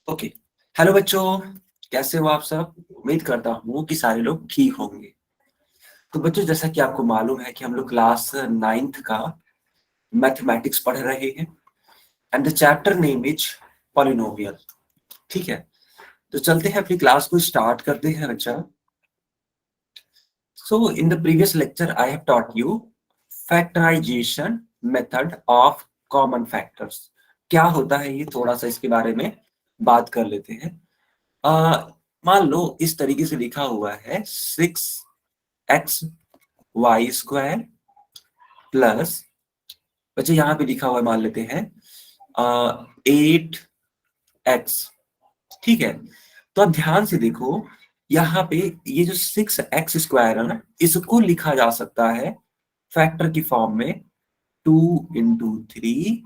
Okay. Hello बच्चों, कैसे हो आप सब? उम्मीद करता हूँ कि सारे लोग ठीक होंगे। तो बच्चों, जैसा कि आपको मालूम है कि हम लोग क्लास 9th का मैथमेटिक्स पढ़ रहे हैं and the chapter name is polynomial. ठीक है, तो चलते हैं अपनी क्लास को स्टार्ट करते हैं बच्चा। So in the previous lecture I have taught you factorisation method of common factors. क्या होता है ये, थोड़ा सा इसके बारे में बात कर लेते हैं। मान लो इस तरीके से लिखा हुआ है 6x(y)² प्लस, बच्चे यहाँ पे लिखा हुआ है, मान लेते हैं 8x। ठीक है, तो अब ध्यान से देखो, यहाँ पे ये जो 6x² है ना, इसको लिखा जा सकता है फैक्टर की फॉर्म में 2 × 3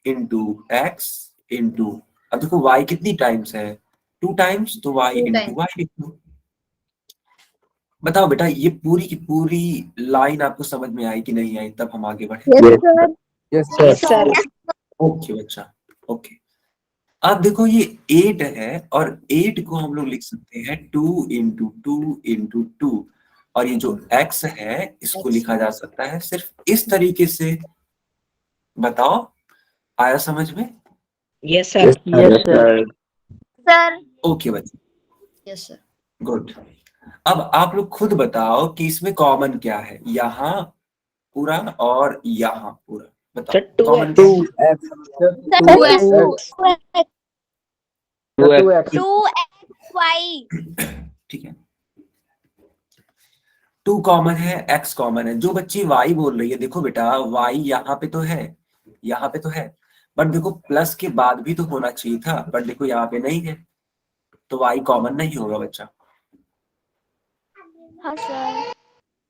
× x इंटू, अब देखो y कितनी टाइम्स है, 2 टाइम्स, तो y इंटू y लिख दो। बताओ बेटा, ये पूरी की पूरी लाइन आपको समझ में आई कि नहीं आई? तब हम आगे बढ़े। Yes sir. ओके बच्चा, ओके। अब देखो ये 8 है और 8 को हम लोग लिख सकते हैं 2 × 2 × 2, और ये जो x है इसको लिखा जा सकता है सिर्फ इस तरीके से। बताओ, आया समझ में? Yes sir. Yes sir. Okay बच्चा, यस सर। गुड। अब आप लोग खुद बताओ कि इसमें कॉमन क्या है, यहाँ पूरा और यहाँ पूरा। बताओ सर, 2x कॉमन क्या है? 2x ठीक है, 2 कॉमन है, x कॉमन है। जो बच्ची y बोल रही है, देखो बेटा y यहाँ पे तो है, यहाँ पे तो है, बट देखो प्लस के बाद भी तो होना चाहिए था, बट देखो यहाँ पे नहीं है, तो y कॉमन नहीं होगा बच्चा। हाँ सर।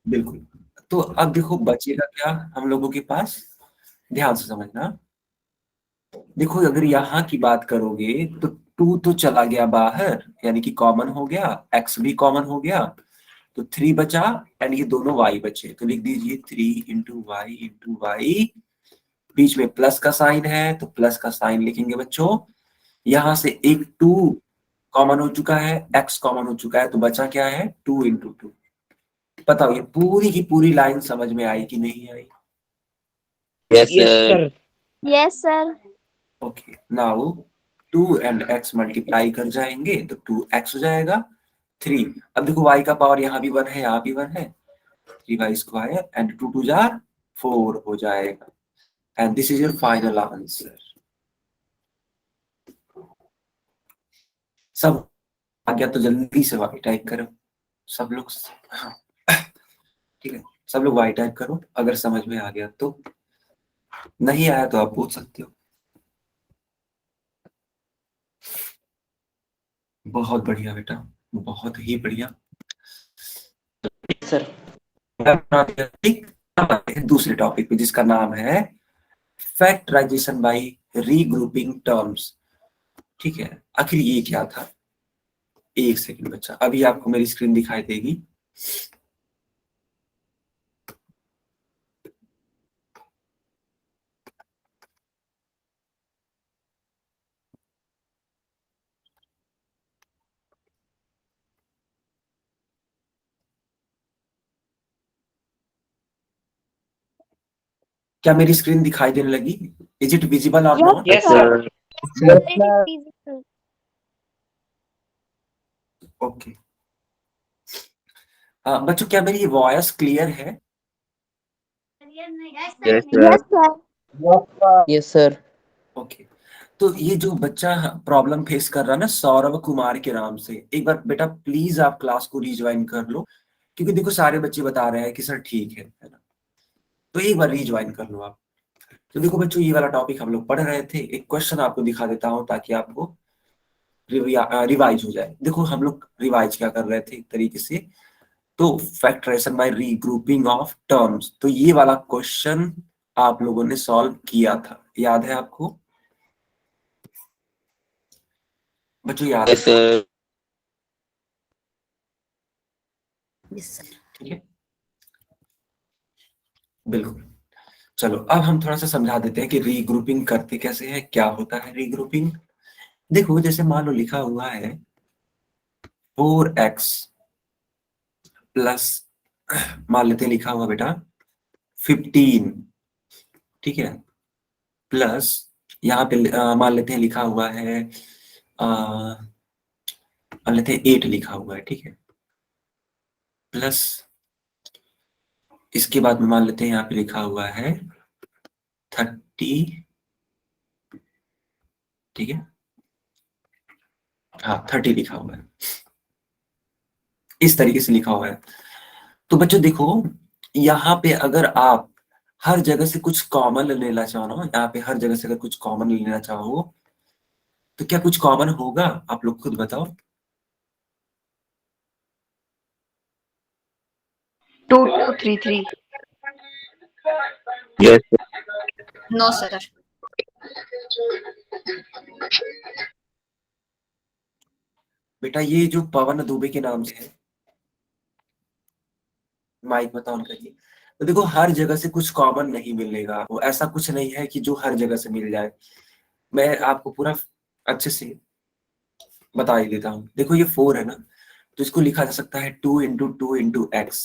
बिल्कुल। तो अब देखो बचेगा क्या हम लोगों के पास, ध्यान से समझना। देखो अगर यहाँ की बात करोगे तो 2 तो चला गया बाहर, यानी कि कॉमन हो गया, x भी कॉमन हो गया, तो 3 बचा, एंड ये दोनों y बचे, तो लिख दीजिए 3 × y, बीच में प्लस का साइन है तो प्लस का साइन लिखेंगे बच्चों। यहां से एक 2 कॉमन हो चुका है, x कॉमन हो चुका है, तो बचा क्या है 2 × 2। बताओ ये पूरी की पूरी लाइन समझ में आई कि नहीं आई? Yes sir. Yes sir. Okay, now 2 and x multiply कर जाएंगे तो 2x हो जाएगा। 3, अब देखो y का पावर यहाँ भी 1 है, यहाँ भी 1 है, 3y² एंड 2 2 जार 4 हो जाएगा, and this is your final answer. सब आ गया तो जल्दी से वाई टाइप करो सब लोग। हाँ, ठीक है, सब लोग वाई टाइप करो अगर समझ में आ गया तो, नहीं आया तो आप पूछ सकते हो। बहुत बढ़िया बेटा, बहुत ही बढ़िया सर। दूसरे टॉपिक पे जिसका नाम है फैक्टराइजेशन बाय रीग्रुपिंग टर्म्स। ठीक है, आखिर ये क्या था? एक सेकंड बच्चा, अभी आपको मेरी स्क्रीन दिखाई देगी। क्या मेरी स्क्रीन दिखाई देने लगी? इज इट विजिबल और नॉट? Yes sir. ओके। बच्चों, क्या मेरी वॉइस क्लियर है? Yes sir. ओके। तो ये जो बच्चा प्रॉब्लम फेस कर रहा है ना, सौरभ कुमार के नाम से, एक बार बेटा प्लीज आप क्लास को रिज्वाइन कर लो, क्योंकि देखो सारे बच्चे बता रहे हैं कि सर ठीक है ना, तो एक बार रिज्वाइन कर लो आप। तो देखो बच्चों, ये वाला टॉपिक हम लोग पढ़ रहे थे, एक क्वेश्चन आपको दिखा देता हूँ ताकि आपको रिवाइज हो जाए। देखो हम लोग रिवाइज क्या कर रहे थे एक तरीके से, तो factorisation by regrouping of terms, तो ये वाला क्वेश्चन आप लोगों ने सॉल्व किया था, याद है आपको बच्चों? याद है? ठीक है, बिल्कुल। चलो अब हम थोड़ा सा समझा देते हैं कि रीग्रुपिंग करते कैसे हैं, क्या होता है रीग्रुपिंग। देखो जैसे मान लो लिखा हुआ है 4x प्लस, मान लेते हैं लिखा हुआ बेटा 15, ठीक है, प्लस यहाँ पे मान लेते हैं लिखा हुआ है मान लेते हैं 8 लिखा हुआ है, ठीक है, प्लस इसके बाद में मान लेते हैं यहाँ पे लिखा हुआ है 30, ठीक है, हाँ 30 लिखा हुआ है, इस तरीके से लिखा हुआ है। तो बच्चों देखो यहाँ पे अगर आप हर जगह से कुछ कॉमन लेना चाहो ना, यहाँ पे हर जगह से अगर कुछ कॉमन लेना चाहो तो क्या कुछ कॉमन होगा, आप लोग खुद बताओ। 2233. Yes, sir. No, sir. बेटा ये जो पवन दुबे के नाम से है, माइक बता ऑन करिए। तो देखो हर जगह से कुछ कॉमन नहीं मिलेगा, वो ऐसा कुछ नहीं है कि जो हर जगह से मिल जाए। मैं आपको पूरा अच्छे से बता ही देता हूँ। देखो ये 4 है ना, तो इसको लिखा जा सकता है 2 × 2 × x।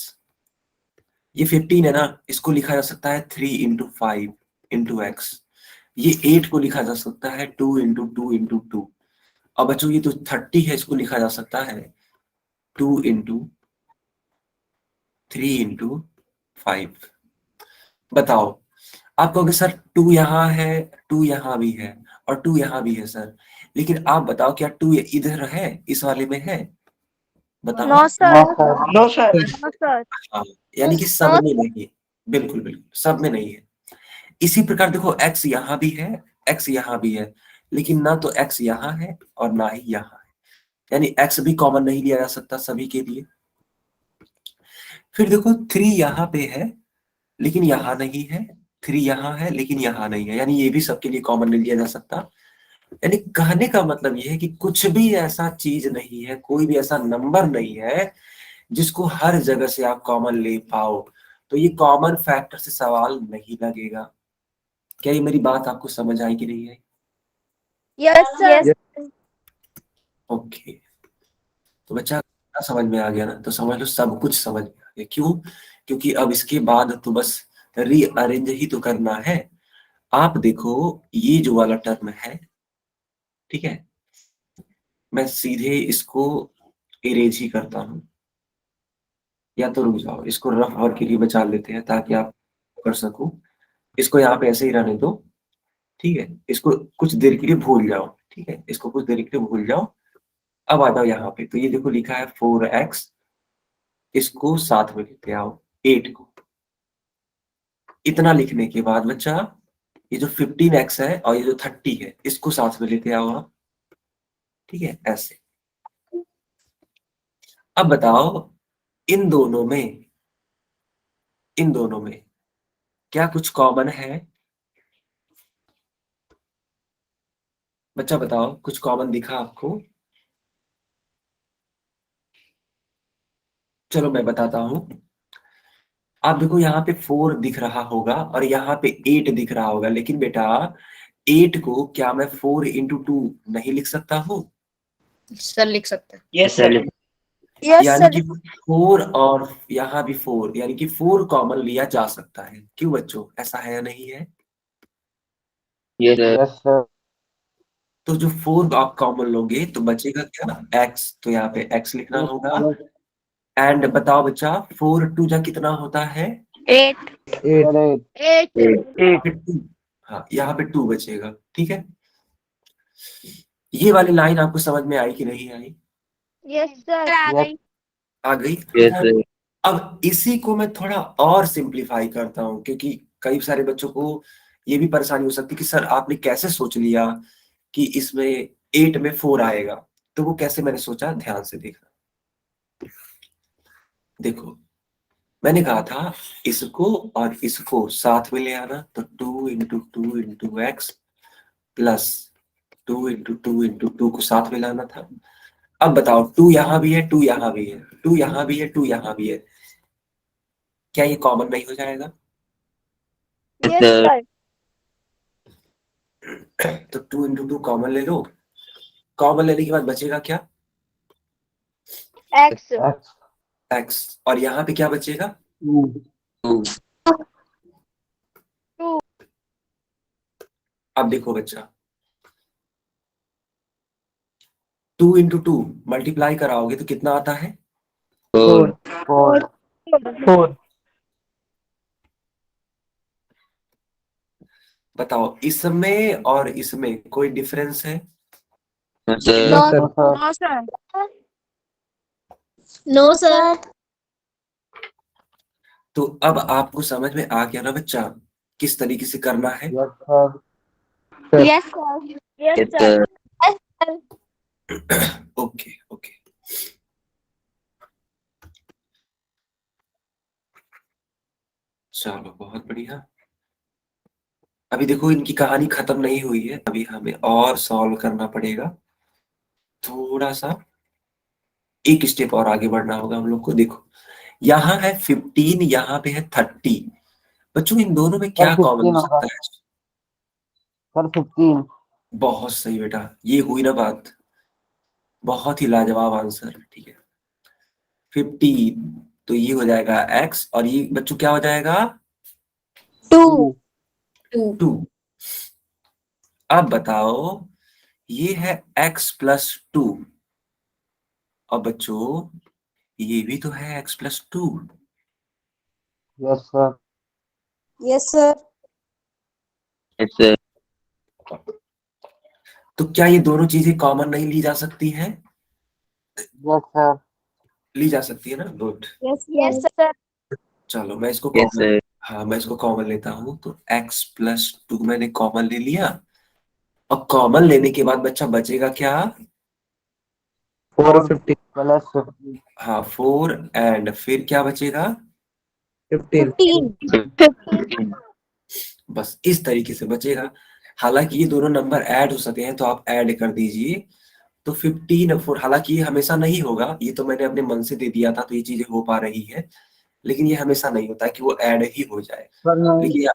ये 15 है ना, इसको लिखा जा सकता है 3 × 5 × x। ये 8 को लिखा जा सकता है 2 × 2 × 2। अब बच्चों ये तो 30 है, इसको लिखा जा सकता है 2 × 3 × 5। बताओ, आप कहोगे सर 2 यहाँ है, 2 यहाँ भी है और 2 यहाँ भी है सर, लेकिन आप बताओ क्या 2 इधर है, इस वाले में है, बताओ। No, sir. No, sir. No, sir. हाँ, यानी कि सब में नहीं है, बिल्कुल बिल्कुल सब में नहीं है। इसी प्रकार देखो x यहाँ भी है, x यहाँ भी है, लेकिन ना तो x यहाँ है और ना ही यहाँ है, यानी x भी कॉमन नहीं लिया जा सकता सभी के लिए। फिर देखो 3 यहाँ पे है लेकिन यहाँ नहीं है, 3 यहाँ है लेकिन यहाँ नहीं है, यानी ये भी सबके लिए कॉमन नहीं लिया जा सकता। यानी कहने का मतलब ये है कि कुछ भी ऐसा चीज नहीं है, कोई भी ऐसा नंबर नहीं है जिसको हर जगह से आप कॉमन ले पाओ। तो ये कॉमन फैक्टर से सवाल नहीं लगेगा। क्या ये मेरी बात आपको समझ आई कि नहीं है? Yes, sir. ओके, तो बच्चा समझ में आ गया ना, तो समझ लो सब कुछ समझ में आ गया। क्यों? क्योंकि अब इसके बाद तो बस रीअरेंज ही तो करना है। आप देखो ये जो वाला टर्म है, ठीक है, मैं सीधे इसको इरेज ही करता हूं, या तो रुक जाओ इसको रफ और के लिए बचा लेते हैं ताकि आप कर सको। इसको यहाँ पे ऐसे ही रहने दो, ठीक है, इसको कुछ देर के लिए भूल जाओ, ठीक है, इसको कुछ देर के लिए भूल जाओ। अब आ जाओ यहाँ पे, तो ये देखो लिखा है 4x, इसको साथ में लेते आओ 8 को। इतना लिखने के बाद बच्चा ये जो 15x है और ये जो 30 है इसको साथ में लेते आओ आप, ठीक है, ऐसे। अब बताओ इन दोनों में, इन दोनों में क्या कुछ कॉमन है? बच्चा बताओ कुछ कॉमन दिखा आपको? चलो मैं बताता हूं। आप देखो यहाँ पे 4 दिख रहा होगा और यहाँ पे 8 दिख रहा होगा, लेकिन बेटा 8 को क्या मैं 4 × 2 नहीं लिख सकता हूँ? सर लिख सकते हैं। Yes, sir. Yes, यानी sir. कि 4 और यहाँ भी 4, यानी कि 4 कॉमन लिया जा सकता है। क्यों बच्चों, ऐसा है या नहीं है? Yes, sir. तो जो 4 आप कॉमन लोगे तो बचेगा क्या, x, तो यहाँ पे x लिखना होगा। एंड बताओ बच्चा 4 × 2 जा कितना होता है? 8. 8. यहाँ पे 2, हाँ यहाँ पे 2 बचेगा, ठीक है। ये वाली लाइन आपको समझ में आई कि नहीं आई? Yes, sir. आ गई. आ गई। Yes, sir. अब इसी को मैं थोड़ा और सिंप्लीफाई करता हूँ, क्योंकि कई सारे बच्चों को ये भी परेशानी हो सकती है कि सर आपने कैसे सोच लिया कि इसमें 8 में 4 आएगा। तो वो कैसे मैंने सोचा, ध्यान से देखना। देखो मैंने कहा था इसको और इसको साथ में ले आना, तो 2 × 2 × x प्लस 2 × 2 × 2 को साथ में लाना था। अब बताओ 2 यहाँ भी है, 2 यहाँ भी है, 2 यहाँ भी है, 2 यहाँ भी है, क्या ये कॉमन नहीं हो जाएगा? Yes, sir. तो 2 × 2 कॉमन ले लो, कॉमन लेने के बाद बचेगा क्या? X. x। और यहाँ पे क्या बचेगा? 2 2. अब देखो बच्चा, 2 इंटू 2 मल्टीप्लाई कराओगे तो कितना आता है? 4 4 बताओ, इसमें और इसमें कोई डिफरेंस है? No, sir. No, no, sir. No, sir. तो अब आपको समझ में आ गया ना बच्चा, किस तरीके से करना है? Yes, sir. Yes, Yes, sir. sir. Yes, sir. Okay okay, चलो बहुत बढ़िया। अभी देखो इनकी कहानी खत्म नहीं हुई है, अभी हमें और सॉल्व करना पड़ेगा। थोड़ा सा एक स्टेप और आगे बढ़ना होगा हम लोग को। देखो यहाँ है 15, यहाँ पे है 30। बच्चों इन दोनों में क्या कॉमन हो सकता है? सर 15। बहुत सही बेटा, ये हुई ना बात, बहुत ही लाजवाब आंसर। ठीक है, 15, तो ये हो जाएगा x, और ये बच्चों क्या हो जाएगा? 2. 2। अब बताओ, ये है x प्लस 2, और बच्चों ये भी तो है x plus 2। Yes sir. Yes, sir. Yes, sir. तो क्या ये दोनों चीजें कॉमन नहीं ली जा सकती हैं? Yes sir. ली जा सकती है ना, गुड। Yes, yes, sir. चलो मैं इसको Yes, कॉमन, sir. हाँ मैं इसको कॉमन लेता हूँ, तो x प्लस 2 मैंने कॉमन ले लिया। और कॉमन लेने के बाद बच्चा बचेगा क्या? 4 15 प्लस 15। हाँ 4, एंड फिर क्या बचेगा? 15। 15. बस इस तरीके से बचेगा। हालांकि ये दोनों नंबर ऐड हो सके हैं तो आप ऐड कर दीजिए। तो 15 4, हालांकि ये हमेशा नहीं होगा, ये तो मैंने अपने मन से दे दिया था तो ये चीजें हो पा रही है, लेकिन ये हमेशा नहीं होता कि वो ऐड ही हो जाए। सर नहीं। लेकिन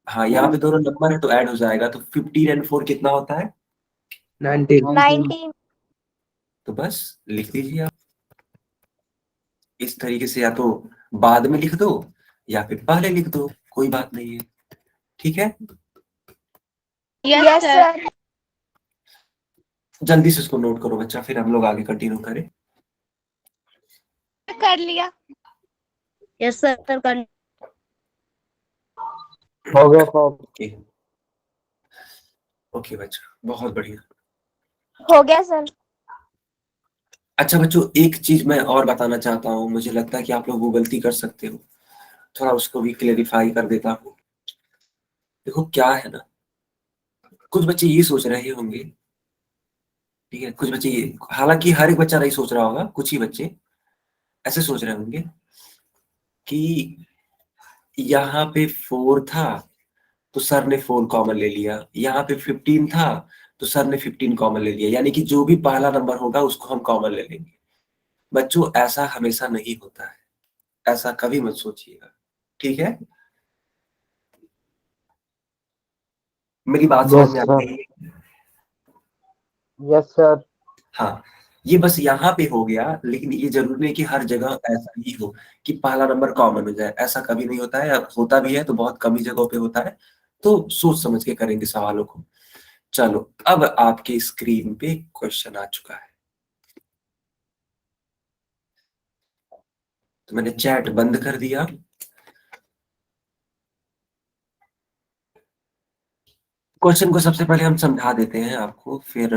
हाँ यहाँ पे दोनों नंबर है तो ऐड हो जाएगा। तो 15 एंड 4 कितना होता है? 19। 19. तो बस लिख दीजिए आप इस तरीके से, या तो बाद में लिख दो या फिर पहले लिख दो, कोई बात नहीं है। ठीक है, Yes, sir. जल्दी से इसको नोट करो बच्चा, फिर हम लोग आगे कंटिन्यू करें। कर लिया। Yes, sir. कर हो गया सर। ओके ओके बच्चा, बहुत बढ़िया। हो गया सर। अच्छा बच्चों, एक चीज मैं और बताना चाहता हूँ, मुझे लगता है कि आप लोग वो गलती कर सकते हो, थोड़ा उसको भी क्लेरिफाई कर देता हूँ। देखो क्या है ना, कुछ बच्चे ये सोच रहे होंगे, ठीक है, कुछ बच्चे ये, हालांकि हर एक बच्चा नहीं सोच रहा होगा, कुछ ही बच्चे ऐसे सोच रहे होंगे कि यहाँ पे 4 था तो सर ने 4 कॉमन ले लिया, यहाँ पे 15 था तो सर ने 15 कॉमन ले लिया, यानी कि जो भी पहला नंबर होगा उसको हम कॉमन ले लेंगे। बच्चों ऐसा हमेशा नहीं होता है, ऐसा कभी मत सोचिएगा, ठीक है? मेरी बात समझ में आ रही है? Yes sir. हाँ, ये बस यहाँ पे हो गया, लेकिन ये जरूरी नहीं कि हर जगह ऐसा ही हो कि पहला नंबर कॉमन हो जाए, ऐसा कभी नहीं होता है। होता भी है तो बहुत कम ही जगहों पे होता है, तो सोच समझ के करेंगे सवालों को। चलो अब आपके स्क्रीन पे क्वेश्चन आ चुका है, तो मैंने चैट बंद कर दिया। क्वेश्चन को सबसे पहले हम समझा देते हैं आपको, फिर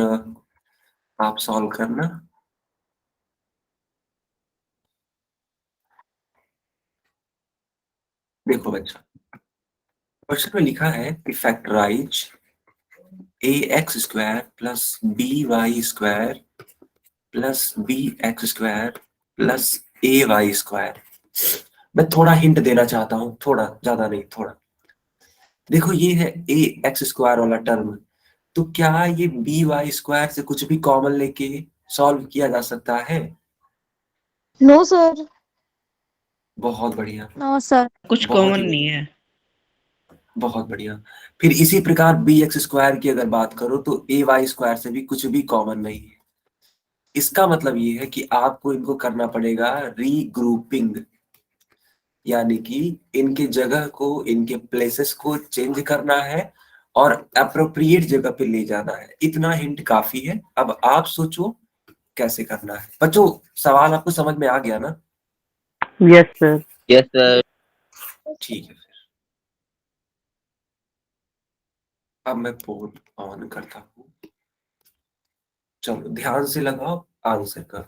आप सॉल्व करना। देखो बच्चा, क्वेश्चन में लिखा है कि factorise ax² plus by² plus bx² plus ay²। मैं थोड़ा हिंट देना चाहता हूँ, थोड़ा, ज्यादा नहीं, थोड़ा। देखो ये है ax² वाला टर्म, तो क्या ये by² से कुछ भी कॉमन लेके सॉल्व किया जा सकता है? No sir. बहुत बढ़िया, नो सर। कुछ बहुत कॉमन ही नहीं है। बहुत बढ़िया। फिर इसी प्रकार बी एक्स स्क्वायर की अगर बात करो तो ए वाई स्क्वायर से भी कुछ भी कॉमन नहीं है। इसका मतलब ये है कि आपको इनको करना पड़ेगा रीग्रुपिंग, यानी कि इनके जगह को, इनके प्लेसेस को चेंज करना है और अप्रोप्रिएट जगह पे ले जाना है। इतना हिंट काफी है। अब आप सोचो कैसे करना है। बच्चों सवाल आपको समझ में आ गया ना? Yes, sir. Yes, sir. ठीक है, फिर अब मैं पोल ऑन करता हूँ। चलो ध्यान से लगाओ, आंसर करो।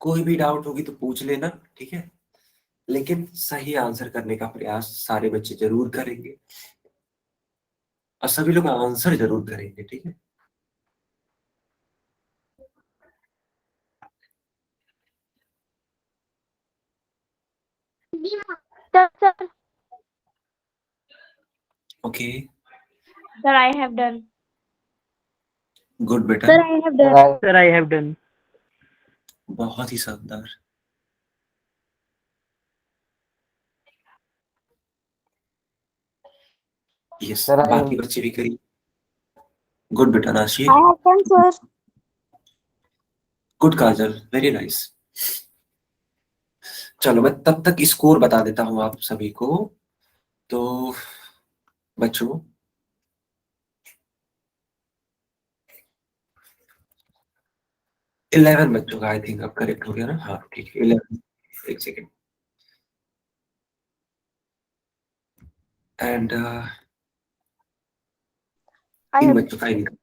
कोई भी डाउट होगी तो पूछ लेना, ठीक है? लेकिन सही आंसर करने का प्रयास सारे बच्चे जरूर करेंगे और सभी लोग आंसर जरूर करेंगे, ठीक है? Sir, okay, sir, I have done. Good बेटा, Sir, I have done. Sir, I have done. बहुत ही शानदार। यस, Sir, I बाकी have बच्चे भी करिए। गुड बेटा नाशी, I have done, sir. Good Kajal, very nice. चलो मैं तब तक स्कोर बता देता हूँ आप सभी को। तो बच्चों, इलेवन बच्चों का आई थिंक अब करेक्ट हो गया ना? हाँ ठीक है, 11। एक second. And I in have. बच्चों का इनकम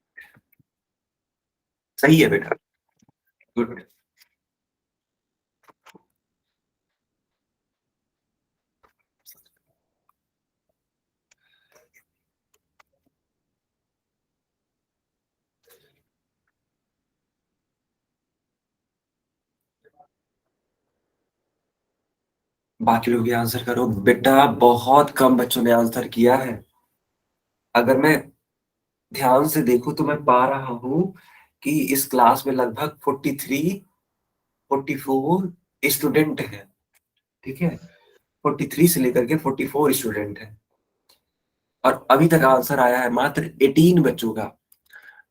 सही है बेटा, गुड। बाकी लोग भी आंसर करो बेटा। बहुत कम बच्चों ने आंसर किया है। अगर मैं ध्यान से देखूं तो मैं पा रहा हूं कि इस क्लास में लगभग 44 स्टूडेंट हैं, ठीक है? 43 से लेकर के 44 स्टूडेंट हैं और अभी तक आंसर आया है मात्र 18 बच्चों का।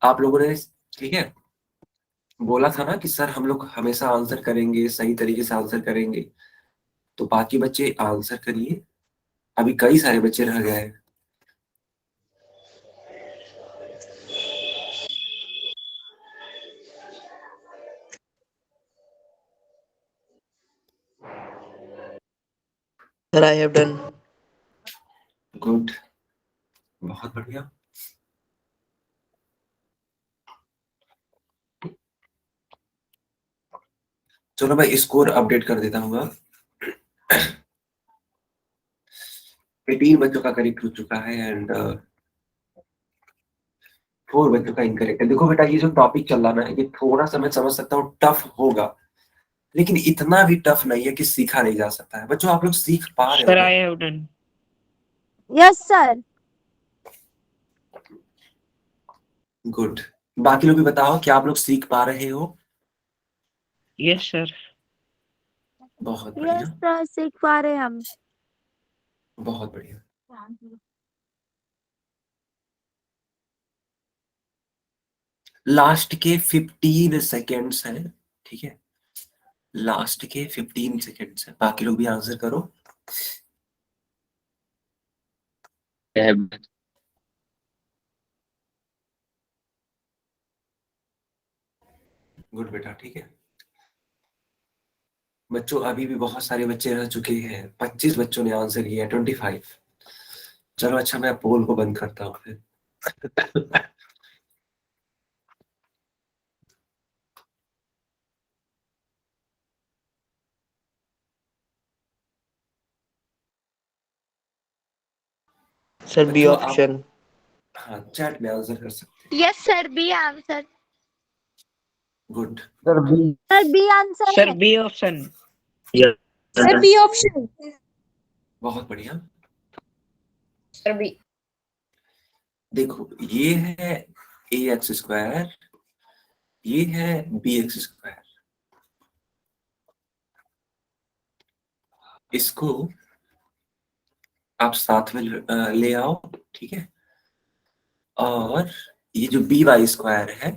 आप लोगों ने, ठीक है, बोला था ना कि सर हम लोग हमेशा आंसर करेंगे, सही तरीके से आंसर करेंगे। तो बाकी बच्चे आंसर करिए, अभी कई सारे बच्चे रह गए हैं। Sir, I have done. Good, बहुत बढ़िया। चलो मैं स्कोर अपडेट कर देता हूँ। 18 बच्चों का करेक्ट हो चुका है एंड 4 बच्चों का इनकरेक्ट है। देखो बेटा, ये जो टॉपिक चल रहा है ना, ये थोड़ा सा मैं समझ सकता हूँ टफ होगा, लेकिन इतना भी टफ नहीं है कि सीखा नहीं जा सकता है। बच्चों आप लोग सीख पा रहे हो Sir, ना? I have done. Yes, sir. Good. बाकी लोग भी बताओ क्या आप लोग सीख पा रहे हो? Yes, sir. बहुत Yes, बढ़िया, sir. सीख पा रहे हम. बहुत बढ़िया। लास्ट के 15 सेकेंड्स हैं, ठीक है? लास्ट के 15 सेकेंड्स हैं। बाकी लोग भी आंसर करो। I have done. गुड बेटा, ठीक है। बच्चों अभी भी बहुत सारे बच्चे रह चुके हैं। 25 बच्चों ने आंसर किया, 25। चलो अच्छा, मैं पोल को बंद करता हूँ फिर। Sir, B बच्चों आप, option. हाँ, चैट में आंसर कर सकते Yes, sir. B answer. हैं। Good, Sir, B. Sir, B answer Sir, है. B option. Yes, Sir, B option. बहुत बढ़िया। Sir, B. देखो ये है ए एक्स स्क्वायर, ये है बी एक्स स्क्वायर। इसको आप साथ में ले आओ, ठीक है। और ये जो बी वाई स्क्वायर है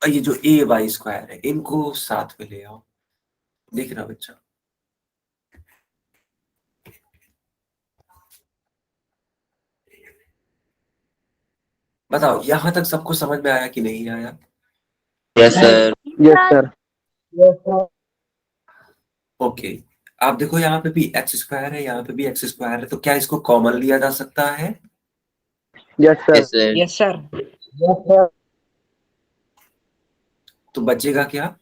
और ये जो ए वाई स्क्वायर है, इनको साथ में ले आओ। देख रहा बच्चा? बताओ यहां तक सबको समझ में आया कि नहीं आया? Yes sir. Yes, sir. Yes, sir. Okay, आप देखो यहाँ पे भी एक्स स्क्वायर है, यहाँ पे भी एक्स स्क्वायर है, तो क्या इसको कॉमन लिया जा सकता है? Yes, sir. Yes sir. Yes, sir. Yes, sir. तो बचेगा क्या?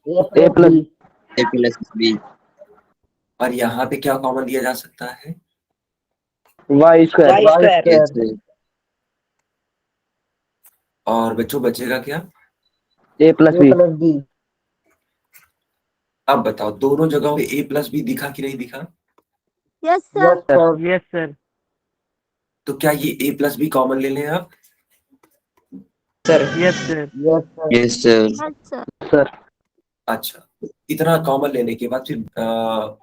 A plus A plus B. और यहाँ पे क्या कॉमन लिया जा सकता है? Y square. Y square. Yes sir. और बच्चों बचेगा क्या? A plus B. अब बताओ दोनों जगहों पे ए प्लस बी दिखा कि नहीं दिखा? Yes Yes, sir. sir. Yes, sir. तो क्या ये ए प्लस बी कॉमन ले लें आप? Sir. Yes, sir. Yes, sir. Yes sir. Yes sir. Sir. अच्छा, इतना कॉमन लेने के बाद फिर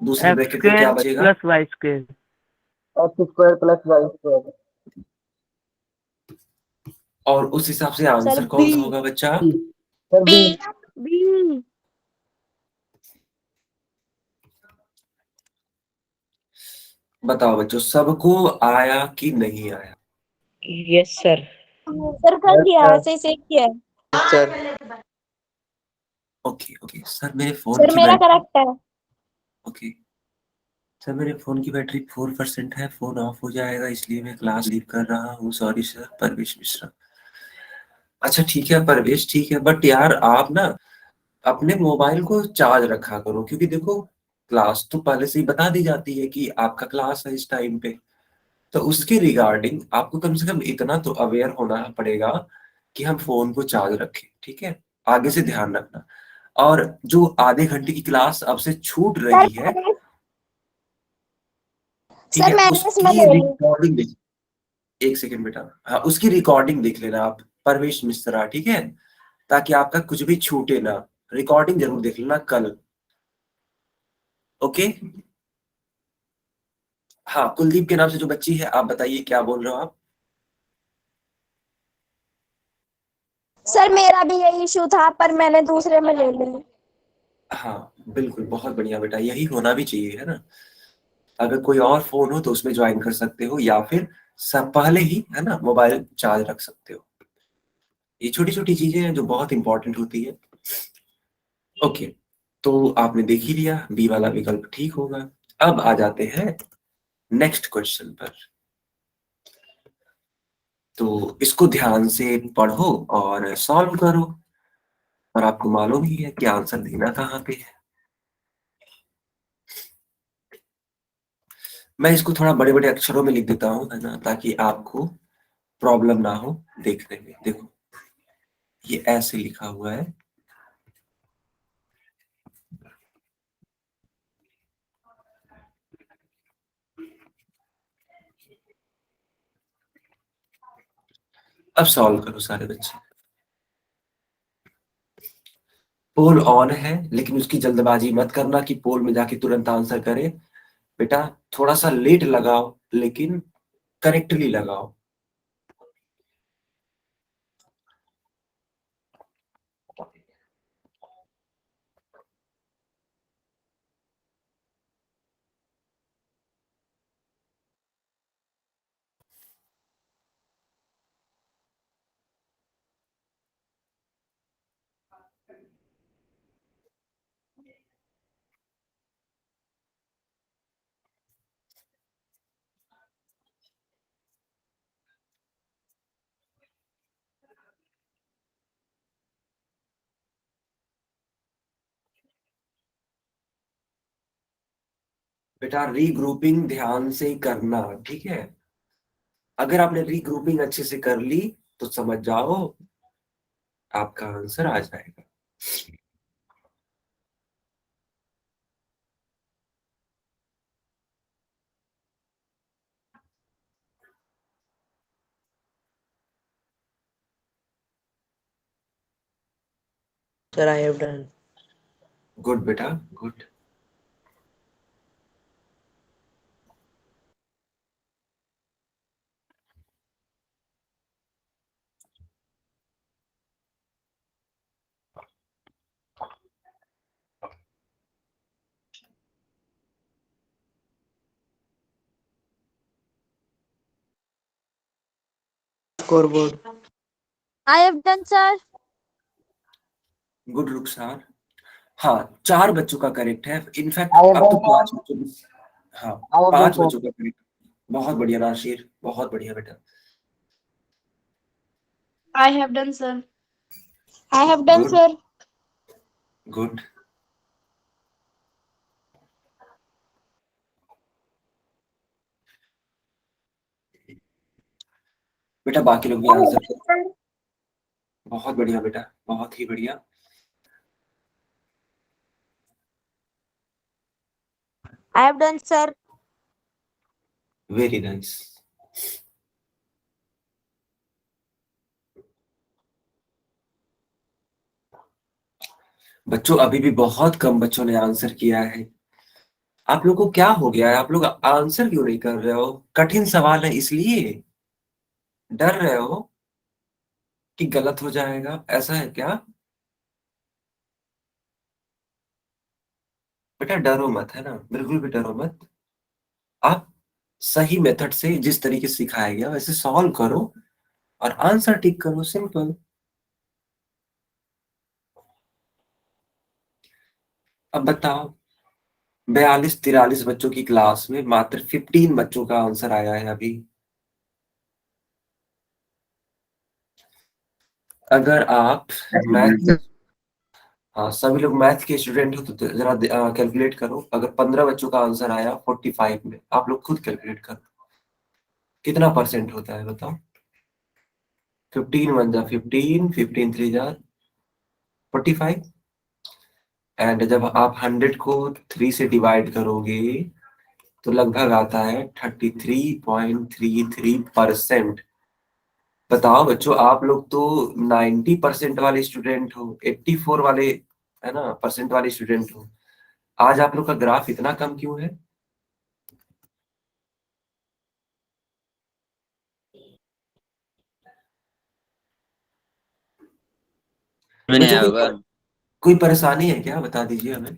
दूसरे X ब्रैकेट में क्या square बचेगा? plus Y square. X square plus Y square. और उस हिसाब से आंसर सर, कौन सा B। होगा बच्चा? Sir, B. बी। बताओ बच्चों, सबको आया कि नहीं आया? Yes, sir. सर कर Yes, दिया, sir. ऐसे ही सेव किया है। Yes, sir. Okay okay sir, मेरे फोन सर की मेरा बैटरी, करेक्ट है। ओके सर मेरे फोन की बैटरी 4% है, फोन ऑफ हो जाएगा इसलिए मैं क्लास लीव कर रहा हूँ। सॉरी सर, परवेश मिश्रा। अच्छा ठीक है परवेश, ठीक है, बट यार आप ना अपने मोबाइल को चार्ज रखा करो, क्योंकि देखो क्लास तो पहले से ही बता दी जाती है कि आपका क्लास है इस टाइम पे। तो उसके रिगार्डिंग आपको कम से कम इतना तो अवेयर होना पड़ेगा कि हम फोन को चार्ज रखें, ठीक है? आगे से ध्यान रखना। और जो आधे घंटे की क्लास अब से छूट रही है, ठीक सर है, मैंने इसमें उसकी ले ली। रिकॉर्डिंग देख, एक सेकंड बेटा, हाँ उसकी रिकॉर्डिंग देख लेना आप, परवेश मिश्रा, ठीक है? ताकि आपका कुछ भी छूटे ना। रिकॉर्डिंग जरूर देख लेना कल, ओके? हाँ, कुलदीप के नाम से जो बच्ची है, आप बताइए क्या बोल रहे हो आप? सर मेरा भी यही इशू था, पर मैंने दूसरे में ले ली। हाँ बिल्कुल, बहुत बढ़िया बेटा, यही होना भी चाहिए, है ना? अगर कोई और फोन हो तो उसमें ज्वाइन कर सकते हो, या फिर सब पहले ही, है ना, मोबाइल चार्ज रख सकते हो। ये छोटी छोटी चीजें हैं जो बहुत इंपॉर्टेंट होती है। ओके, तो आपने देख ही लिया, बी वाला विकल्प ठीक होगा। अब आ जाते हैं नेक्स्ट क्वेश्चन पर। तो इसको ध्यान से पढ़ो और सॉल्व करो, और आपको मालूम ही है कि आंसर देना कहाँ पे है। मैं इसको थोड़ा बड़े बड़े अक्षरों में लिख देता हूँ, है ना, ताकि आपको प्रॉब्लम ना हो देखने में। देखो ये ऐसे लिखा हुआ है, अब सॉल्व करो सारे बच्चे। पोल ऑन है, लेकिन उसकी जल्दबाजी मत करना कि पोल में जाके तुरंत आंसर करे। बेटा थोड़ा सा लेट लगाओ, लेकिन करेक्टली लगाओ। बेटा रीग्रुपिंग ध्यान से करना, ठीक है? अगर आपने रीग्रुपिंग अच्छे से कर ली तो समझ जाओ आपका आंसर आ जाएगा। Sir, I have done. Good बेटा, good. Scoreboard. I have done, sir. Good Rukhsar. हाँ, 4 बच्चों का करेक्ट है। इनफैक्ट I have अब तो done, 5 sir. बच्चों हाँ, I have done, 5 sir. बच्चों का करेक्ट। बहुत बढ़िया नाशिर, बहुत बढ़िया बेटा। I have done, sir. I have done, good, sir. Good. बेटा बाकी लोग भी आंसर करो। बहुत बढ़िया बेटा, बहुत ही बढ़िया। I have done, sir. Very nice. बच्चों अभी भी बहुत कम बच्चों ने आंसर किया है। आप लोग को क्या हो गया है? आप लोग आंसर क्यों नहीं कर रहे हो? कठिन सवाल है इसलिए डर रहे हो कि गलत हो जाएगा, ऐसा है क्या? बेटा डरो मत, है ना, बिल्कुल भी डरो मत। आप सही मेथड से जिस तरीके से सिखाया गया वैसे सॉल्व करो और आंसर टिक करो, सिंपल। अब बताओ, 42-43 बच्चों की क्लास में मात्र 15 बच्चों का आंसर आया है अभी। अगर आप मैथ, हाँ सभी लोग मैथ के स्टूडेंट हो तो जरा कैलकुलेट करो। अगर 15 बच्चों का आंसर आया 45 में, आप लोग खुद कैलकुलेट करो कितना परसेंट होता है, बताओ। 15 1 जा 15, 15 3 जा 45। एंड जब आप 100 को 3 से डिवाइड करोगे तो लगभग आता है 33.33%। बताओ बच्चों, आप लोग तो 90% वाले स्टूडेंट हो, 84 वाले, है ना, परसेंट वाले स्टूडेंट हो। आज आप लोग का ग्राफ इतना कम क्यों है? मैंने बच्चों होगा। कोई परेशानी है क्या, बता दीजिए हमें।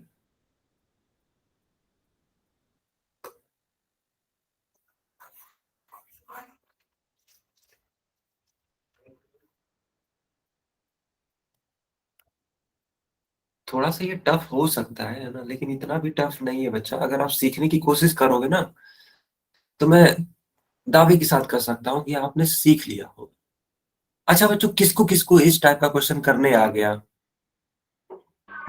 थोड़ा सा ये टफ हो सकता है ना, लेकिन इतना भी टफ नहीं है बच्चा। अगर आप सीखने की कोशिश करोगे ना तो मैं दावे के साथ कर सकता हूँ कि आपने सीख लिया हो। अच्छा बच्चों, किसको किसको इस टाइप का क्वेश्चन करने आ गया?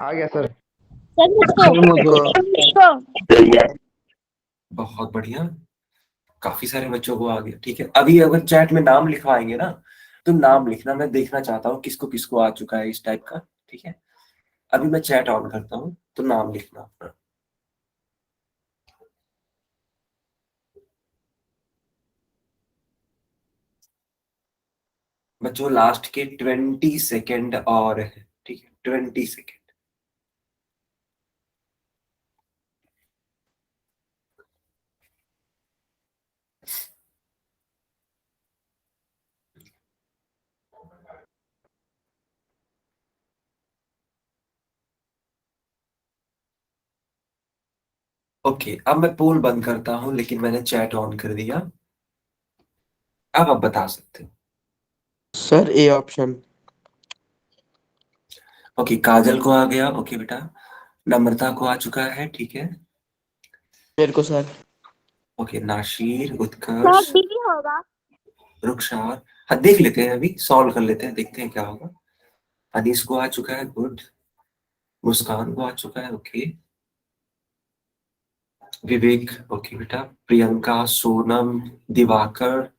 आ गया सर। Sir, मुझको। सर मुझको। मुझको। बहुत बढ़िया, काफी सारे बच्चों को आ गया। ठीक है, अभी अगर चैट में नाम लिखवाएंगे ना तो नाम लिखना, मैं देखना चाहता हूँ किसको किसको आ चुका है इस टाइप का। ठीक है, अभी मैं चैट ऑन करता हूँ तो नाम लिखना अपना। बच्चों लास्ट के 20 सेकेंड और है, ठीक है, 20 सेकेंड। ओके, अब मैं पोल बंद करता हूं, लेकिन मैंने चैट ऑन कर दिया। अब आप बता सकते हो। Sir A option. ओके, काजल को आ गया। ओके बेटा, नम्रता को आ चुका है। ठीक है, मेरे को सर। ओके, नाशीर, सर उत्कर्ष, डी होगा। रुखसार। हाँ देख लेते हैं, अभी सॉल्व कर लेते हैं, देखते हैं क्या होगा। अनीस को आ चुका है, गुड। मुस्कान को आ चुका है, ओके। विवेक, ओके बेटा। प्रियंका, सोनम, दिवाकर,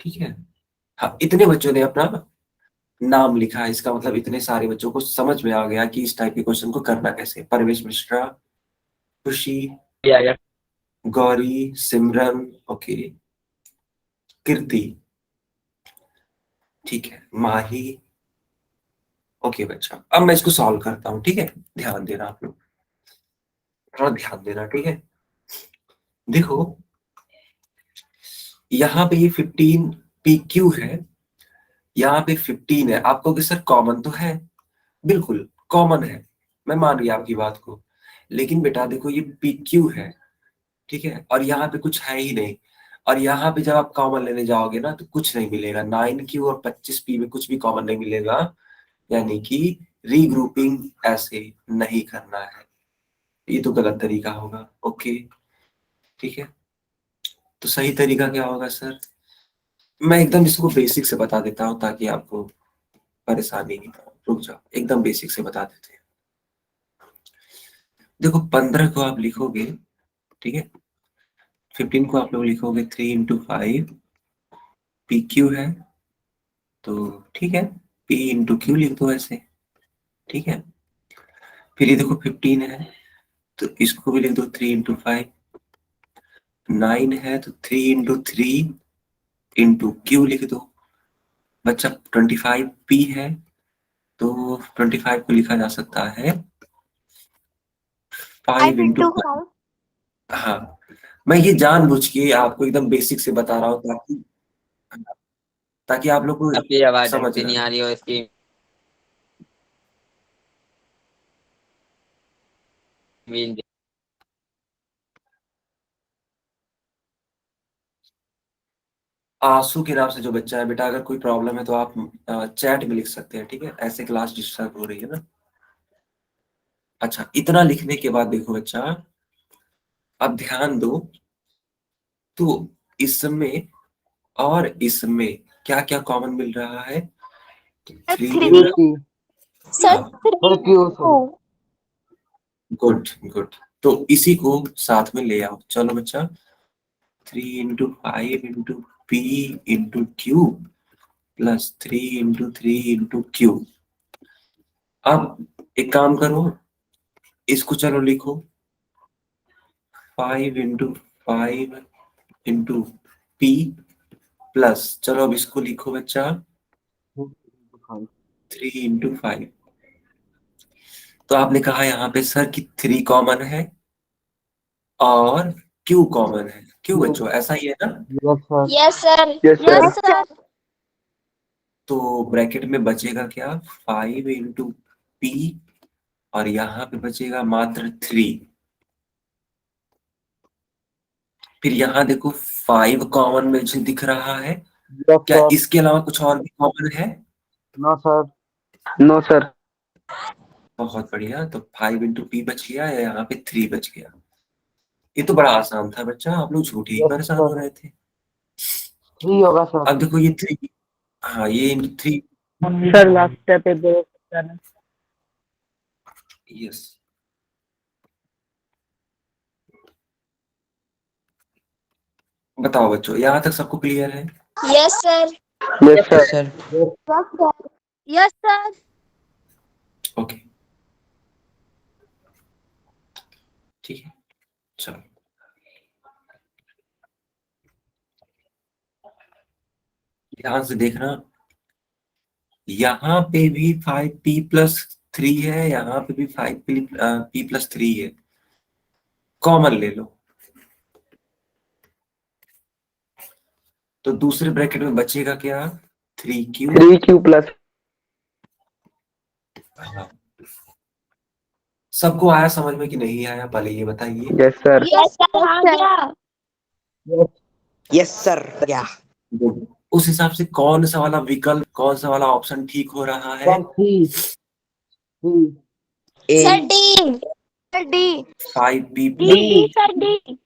ठीक है। हाँ, इतने बच्चों ने अपना नाम लिखा है, इसका मतलब इतने सारे बच्चों को समझ में आ गया कि इस टाइप के क्वेश्चन को करना कैसे। परवेश मिश्रा, खुशी, गौरी, सिमरन, ओके, कीर्ति, ठीक है, माही, ओके बच्चा, अब मैं इसको सॉल्व करता हूँ, ठीक है? ध्यान देना आप लोग, थोड़ा ध्यान देना, ठीक है? देखो यहाँ पे ये 15 PQ है, यहाँ पे 15 है। आप कहोगे सर कॉमन तो है, बिल्कुल कॉमन है, मैं मान गया आपकी बात को, लेकिन बेटा देखो ये PQ है, ठीक है? और यहाँ पे कुछ है ही नहीं, और यहाँ पे जब आप कॉमन लेने जाओगे ना तो कुछ नहीं मिलेगा। 9Q और 25P में कुछ भी कॉमन नहीं मिलेगा, यानी कि रीग्रुपिंग ऐसे नहीं करना है, ये तो गलत तरीका होगा। ओके ठीक है, तो सही तरीका क्या होगा सर? मैं एकदम इसको बेसिक से बता देता हूँ ताकि आपको परेशानी नहीं हो। रुक जाओ, एकदम बेसिक से बता देते हैं। देखो 15 को आप लिखोगे, ठीक है? 15 को आप लोग लिखोगे 3 इंटू 5 PQ है, तो ठीक है, P इंटू क्यू लिख दो ऐसे, ठीक है? फिर ये देखो 15 है तो इसको भी लिख दो 3 इंटू 5, 9 है तो 3 इंटू 3 इंटू क्यू लिख दो बच्चा। 25P है तो 25 को लिखा जा सकता है 5 इंटू, हाँ मैं ये जानबूझ के आपको एकदम बेसिक से बता रहा हूँ ताकि ताकि आप लोग को आपकी आवाज ढंग समझ से नहीं रहे। आ रही हो इसकी। मीन आंसू के नाम से जो बच्चा है बेटा, अगर कोई प्रॉब्लम है तो आप चैट में लिख सकते हैं, ठीक है? ऐसे क्लास डिस्टर्ब हो रही है ना। अच्छा, इतना लिखने के बाद देखो बच्चा, अब ध्यान दो, तो इसमें और इसमें क्या क्या कॉमन मिल रहा है? थ्री मिल रहा, Q सर हाँ 3 Q गुड गुड, तो इसी को साथ में ले आओ। चलो बच्चा, 3 into 5 into P into Q plus 3 into 3 into Q. अब एक काम करो, इसको चलो लिखो 5 इंटू 5 इंटू P प्लस, चलो अब इसको लिखो बच्चा 3 इंटू 5। तो आपने कहा यहाँ पे सर कि 3 कॉमन है और Q कॉमन है, क्यों बच्चों ऐसा ही है ना? Yes sir. Yes sir Yes sir. Yes sir तो ब्रैकेट में बचेगा क्या? 5 इंटू P और यहाँ पे बचेगा मात्र 3। फिर यहाँ देखो 5 कॉमन में जो दिख रहा है, Yes क्या sir. इसके अलावा कुछ और भी कॉमन है? No sir. No sir. बहुत बढ़िया, तो 5 इंटू P बच गया या यहाँ पे 3 बच गया। ये तो बड़ा आसान था बच्चा, आप लोग झूठे ही Yes परेशान sir. हो रहे थे। 3 होगा सर. अब देखो ये 3, हाँ ये इंटू 3, सर लास्ट स्टेप है बोलो सर। यस। बताओ बच्चों, यहाँ तक सबको क्लियर है? Yes sir Yes sir. Sir yes sir okay ठीक है, चलो ध्यान से देखना, यहाँ पे भी 5P प्लस 3 है, यहाँ पे भी 5P प्लस 3 है, कॉमन ले लो। तो दूसरे ब्रैकेट में बचेगा क्या? 3Q। 3Q plus. हाँ। सबको आया समझ में कि नहीं आया, पहले ये बताइए। Yes sir. यस सर आ गया Yes sir. Yeah. उस हिसाब से कौन सा वाला विकल्प, कौन सा वाला ऑप्शन ठीक हो रहा है? Sir D sir D 5P D sir D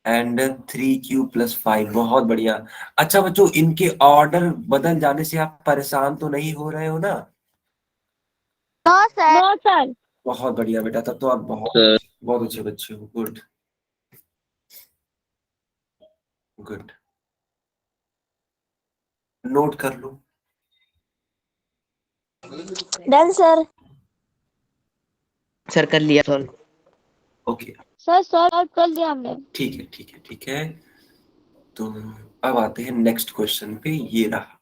and 3Q plus 5, बहुत बढ़िया। अच्छा बच्चों, इनके ऑर्डर बदल जाने से आप परेशान तो नहीं हो रहे हो ना? नो सर बहुत बढ़िया बेटा, तब तो आप बहुत सर बहुत अच्छे बच्चे हो। गुड गुड, नोट कर लो। डन सर सर कर लिया सर. ओके सर सॉल्व कर लिया हमने ठीक है ठीक है ठीक है, तो अब आते हैं नेक्स्ट क्वेश्चन पे। ये रहा,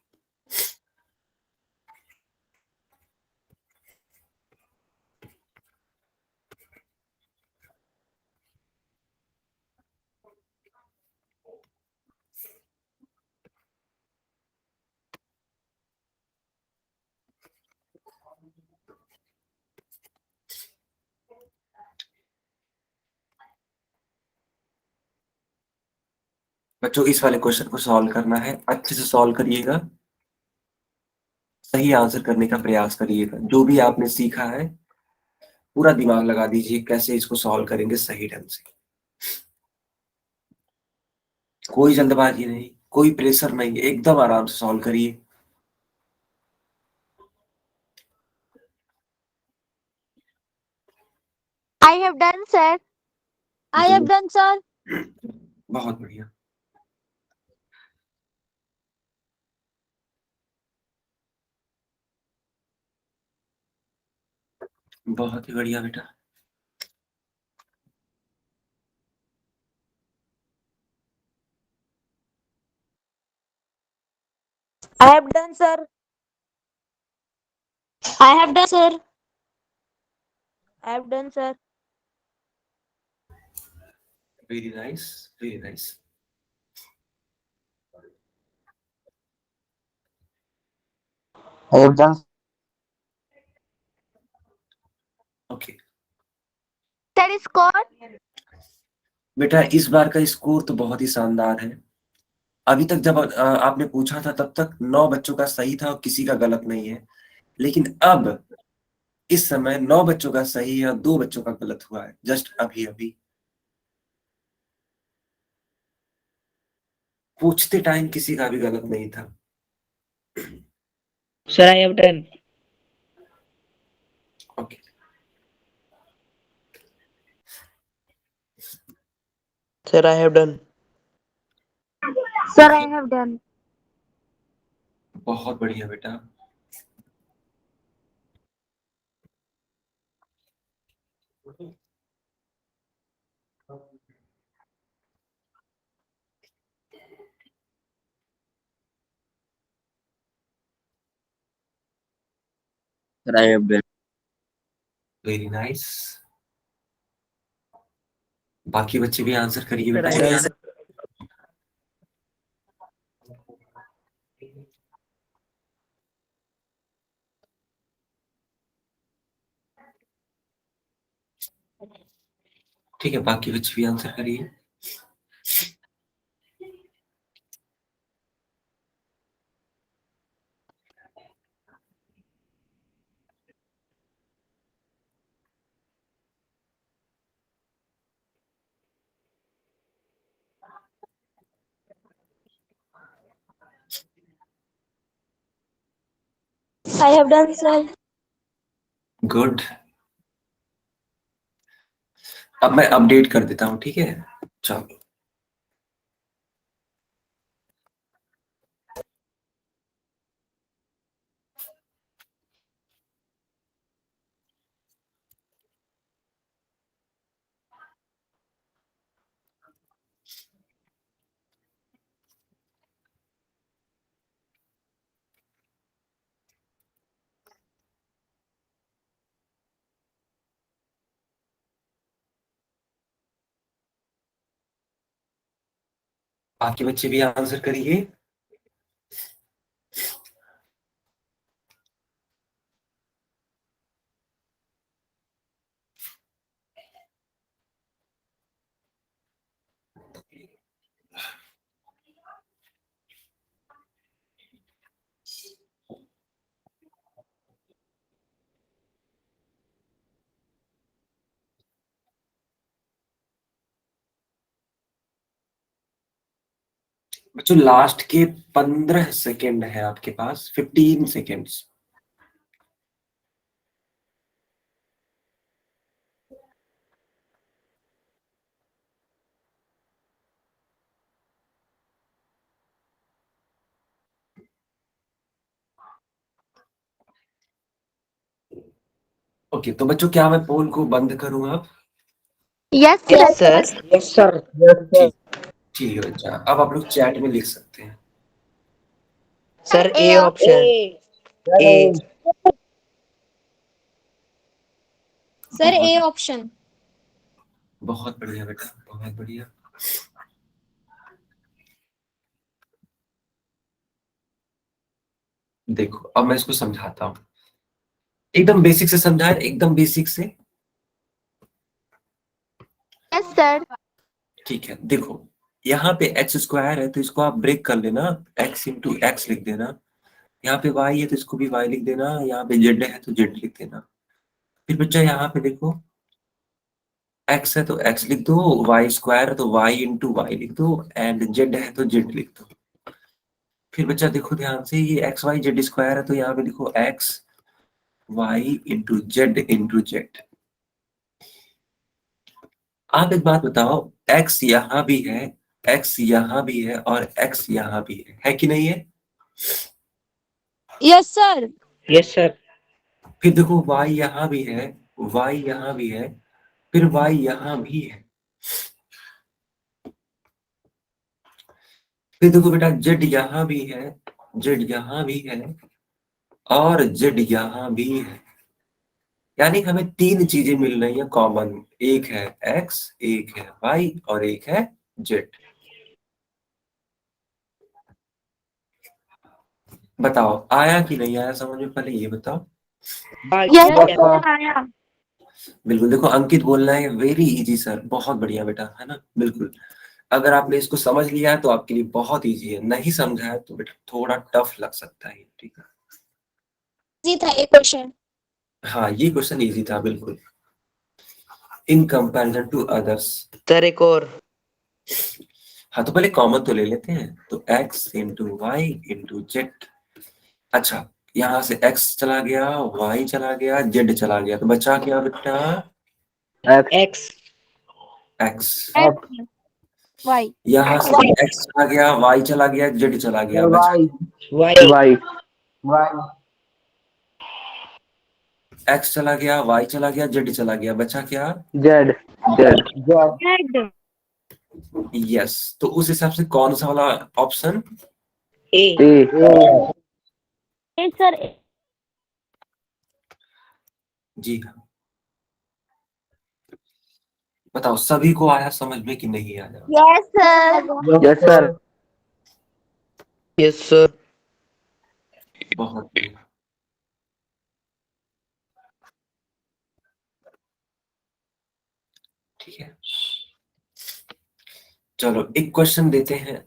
बच्चों इस वाले क्वेश्चन को सॉल्व करना है, अच्छे से सॉल्व करिएगा, सही आंसर करने का प्रयास करिएगा। जो भी आपने सीखा है पूरा दिमाग लगा दीजिए कैसे इसको सॉल्व करेंगे सही ढंग से। कोई जल्दबाजी नहीं, कोई प्रेशर नहीं, एकदम आराम से सॉल्व करिए। I have done, sir. I have done, sir. बहुत बढ़िया। बहुत ही बढ़िया बेटा। I have done, sir. I have done, sir. I have done, sir. Very nice, very nice. I have done. Okay Sir, score. बेटा, इस बार का score तो बहुत ही शानदार है। अभी तक जब आपने पूछा था तब तक 9 बच्चों का सही था और किसी का गलत नहीं है, लेकिन अब इस समय 9 बच्चों का सही है और 2 बच्चों का गलत हुआ है, जस्ट अभी अभी। पूछते टाइम किसी का भी गलत नहीं था। Sir, I have done. Okay Sir, I have done. Sir, I have done. बहुत बढ़िया बेटा। Sir, I have done. Very nice. बाकी बच्चे भी आंसर करिए Sir, I बेटा। have done. ठीक है, बाकी बच्चे भी आंसर करिए। I have done, sir. Good. अब मैं अपडेट कर देता हूँ, ठीक है? चलो बाकी बच्चे भी आंसर करिए। बच्चों लास्ट के 15 सेकेंड है आपके पास, 15 सेकेंड्स। ओके तो बच्चों क्या मैं पोल को बंद करूं अब? Yes, Yes, sir. sir. Yes, sir. Yes, sir. ठीक है बच्चा, अब आप लोग चैट में लिख सकते हैं। Sir, A option. A. Sir, A option. बहुत बढ़िया बेटा, बहुत बढ़िया। देखो अब मैं इसको समझाता हूँ, एकदम बेसिक से समझाए, एकदम बेसिक से। Yes, sir. ठीक है, देखो यहाँ पे एक्स स्क्वायर है तो इसको आप ब्रेक कर लेना, एक्स इंटू एक्स लिख देना। यहाँ पे वाई है तो इसको भी वाई लिख देना, यहाँ पे जेड है तो जेड लिख देना। फिर बच्चा यहाँ पे देखो एक्स है तो एक्स लिख दो, वाई स्क्वायर है तो वाई इंटू वाई लिख दो, एंड जेड है तो जेड लिख दो। फिर बच्चा देखो ध्यान से, ये एक्स वाई जेड स्क्वायर है तो यहाँ पे लिखो एक्स वाई इंटू जेड। आप एक बात बताओ, एक्स यहाँ भी है, एक्स यहाँ भी है और एक्स यहाँ भी है कि नहीं है? Yes sir. Yes sir. फिर देखो y यहाँ भी है, y यहाँ भी है, फिर y यहाँ भी है। फिर देखो बेटा z यहाँ भी है, z यहाँ भी है और z यहाँ भी है। यानी हमें तीन चीजें मिल रही है कॉमन, एक है x, एक है y और एक है z। बताओ आया कि नहीं आया समझ में, पहले ये बताओ। यस सर आया। बिल्कुल, देखो अंकित बोल रहा है वेरी इजी सर, बहुत बढ़िया बेटा, है ना। बिल्कुल, अगर आपने इसको समझ लिया है तो आपके लिए बहुत इजी है, नहीं समझा है तो बेटा थोड़ा टफ लग सकता है, ठीक है। जी था ये क्वेश्चन। हाँ ये क्वेश्चन इजी था बिल्कुल, in comparison to others. Sir एक और। हाँ तो पहले कॉमन तो ले लेते हैं, तो x into Y into Z. अच्छा यहाँ से x चला गया, y चला गया, z चला गया, तो बचा क्या बेटा? एक्स। x। वाई यहाँ से x चला गया, y चला गया, z चला गया, बचा वाई। x चला गया, y चला गया, z चला गया, बचा क्या? Z Z yes. तो उस हिसाब से कौन सा वाला ऑप्शन? ए। ए सर जी हाँ। बताओ सभी को आया समझ में कि नहीं आया? Yes sir yes sir yes sir. बहुत बढ़िया। ठीक है, चलो एक क्वेश्चन देते हैं,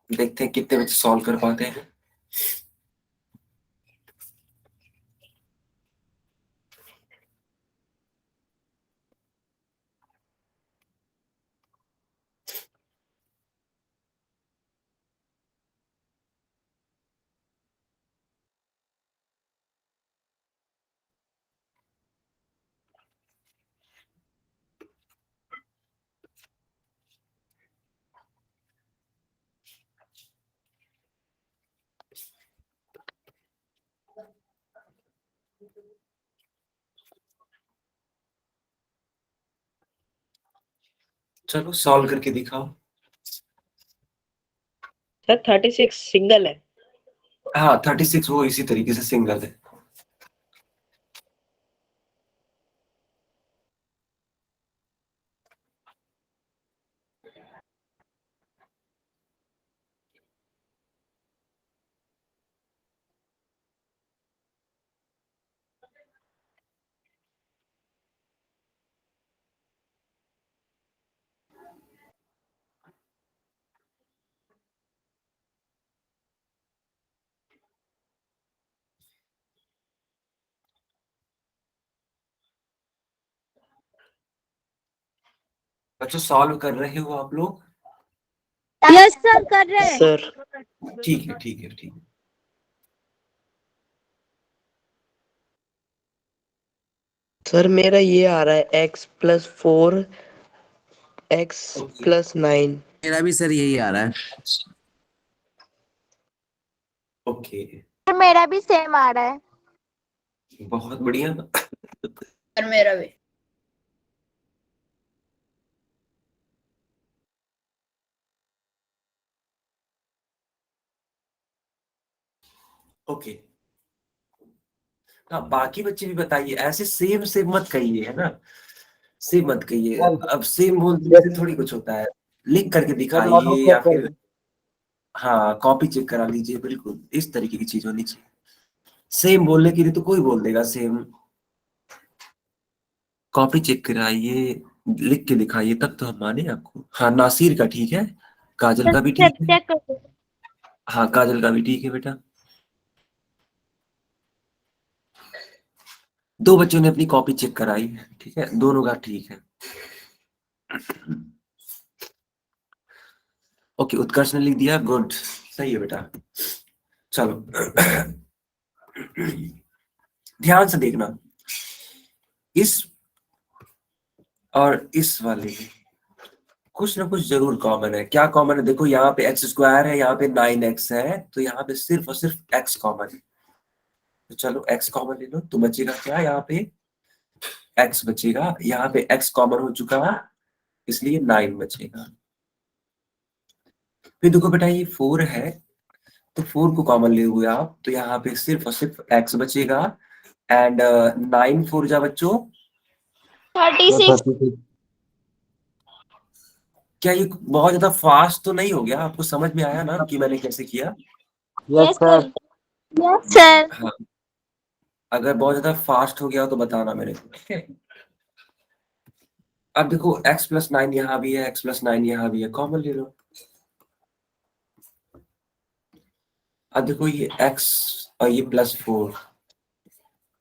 देखते हैं कितने बच्चे सॉल्व कर पाते हैं। चलो सॉल्व करके दिखाओ। सर 36 सिंगल है। हाँ 36 वो इसी तरीके से सिंगल है। बच्चों सॉल्व कर रहे हो आप लोग? यस सर कर रहे हैं। सर ठीक है ठीक है ठीक है। सर मेरा ये आ रहा है x+4 x+9। मेरा भी सर यही आ रहा है। ओके मेरा भी सेम आ रहा है। बहुत बढ़िया। सर मेरा भी। ओके हाँ बाकी बच्चे भी बताइए, ऐसे सेम सेम मत कहिए, है ना, सेम मत कहिए। अब सेम बोलने से थोड़ी कुछ होता है, लिख करके दिखाइए या फिर हाँ कॉपी चेक करा लीजिए, बिल्कुल इस तरीके की चीज होनी चाहिए। सेम बोलने के लिए तो कोई बोल देगा सेम, कॉपी चेक कराइए, लिख के दिखाइए तब तो हम माने आपको। हाँ नासिर का ठीक है, काजल का भी ठीक है। चेक कर दो। हाँ काजल का भी ठीक है बेटा। दो बच्चों ने अपनी कॉपी चेक कराई, ठीक है, दोनों का ठीक है। ओके, उत्कर्ष ने लिख दिया, गुड, सही है बेटा। चलो ध्यान से देखना, इस और इस वाले में कुछ ना कुछ जरूर कॉमन है। क्या कॉमन है? देखो यहाँ पे एक्स स्क्वायर है, यहाँ पे 9x है, तो यहाँ पे सिर्फ और सिर्फ x कॉमन है। तो चलो x कॉमन ले लो, तो बचेगा क्या? यहाँ पे x बचेगा, यहाँ पे x कॉमन हो चुका है, इसलिए 9 बचेगा। फिर देखो बेटा ये 4 है, तो 4 को कॉमन ले हुए आप, तो यहाँ पे सिर्फ और सिर्फ x बचेगा। एंड 9 4 जा बच्चों 36। क्या ये बहुत ज्यादा फास्ट तो नहीं हो गया? आपको समझ में आया ना कि मैंने कैसे किया? Yes sir. Yes sir. हाँ, अगर बहुत ज्यादा फास्ट हो गया हो तो बताना मेरे को, ठीक है। अब देखो x+9 यहाँ भी है, x+9 यहाँ भी है, कॉमन ले लो। अब देखो ये x और ये +4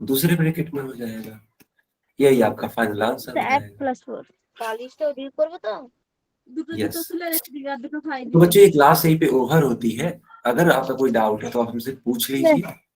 दूसरे ब्रैकेट में हो जाएगा, यही आपका फाइनल आंसर हो जाएगा। x+4 40 तो डील करबो तो यस। तो बच्चों ये क्लास यहीं पे ओवर होती है, अगर आपका कोई डाउट है तो आप हमसे पूछ लीजिए।